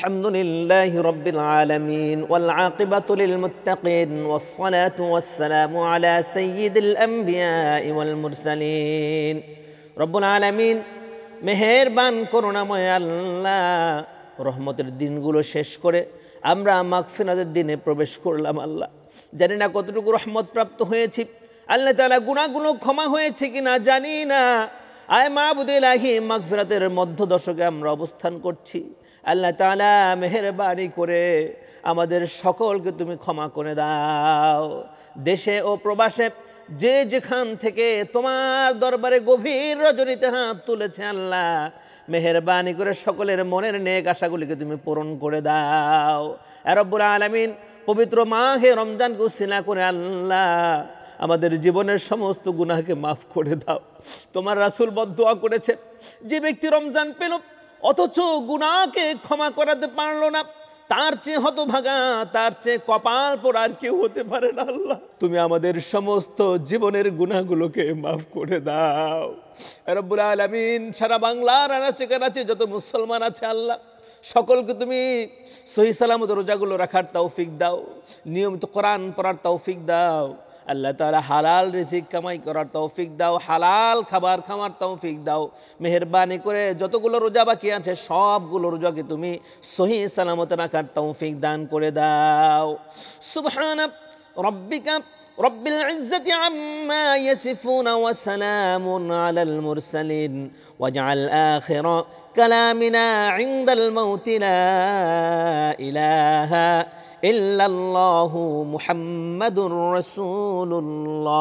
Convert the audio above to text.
আলহামদুলিল্লাহি রাব্বিল আলামিন ওয়াল আকিবাতু লিল মুত্তাকিন ওয়াস সালাতু ওয়াস সালামু আলা সাইয়্যিদিল আমবিয়াই ওয়াল মুরসালিন। রব্বুল আলামিন মেহেরবান করুণাময় আল্লাহ, রহমতের দিনগুলো শেষ করে আমরা মাগফিরাতের দিনে প্রবেশ করলাম। আল্লাহ, জানি না কতটুকু রহমত প্রাপ্ত হয়েছি। আল্লাহ তাআলা গুনাহগুলো ক্ষমা হয়েছে কিনা জানি না। আয় মাবুদে ইলাহি, মাগফিরাতের মধ্য দশকে আমরা অবস্থান করছি। আল্লাহ তাআলা মেহেরবানি করে আমাদের সকলকে তুমি ক্ষমা করে দাও। দেশে ও প্রবাসে যে যেখান থেকে তোমার দরবারে গভীর রজনীতে হাত তুলেছে, আল্লাহ মেহেরবানি করে সকলের মনের নেক আশাগুলিকে তুমি পূরণ করে দাও। এ রব্বুল আলামিন, পবিত্র মাহে রমজানকে উসিলা করে আল্লাহ আমাদের জীবনের সমস্ত গুনাহকে মাফ করে দাও। তোমার রাসূল বদদুয়া করেছে, যে ব্যক্তি রমজান পেল অথচ গুনাহকে ক্ষমা করাতে পারলো না, তার চেয়ে হতভাগা, তার চেয়ে কপাল পোড়া আর কেউ হতে পারে না। আল্লাহ, তুমি আমাদের সমস্ত জীবনের গুনাহগুলোকে মাফ করে দাও। রব্বুল আলামিন, সারা বাংলার আনাচে কানাচে যত মুসলমান আছে আল্লাহ, সকলকে তুমি সহি সালামত রোজাগুলো রাখার তৌফিক দাও, নিয়মিত কোরআন পড়ার তৌফিক দাও। আল্লাহ তাআলা হালাল রিজিক কামাই করার তৌফিক দাও, হালাল খাবার খাওয়ার তৌফিক দাও। মেহেরবানি করে যতগুলো রোজা বাকি আছে সবগুলো রোজাকে তুমি সহি সালামত রাখার তৌফিক দান করে দাও। সুবহানা রাব্বিকা রব্বিল ইজ্জাতি আম্মা ইয়াসিফুন ওয়া সালামুন আলাল মুরসালিন ওয়াজআল আখিরা কালামিনা ইনদাল মাউতি লা ইলাহা ইল্লাল্লাহু মুহাম্মাদুর রাসূলুল্লাহ।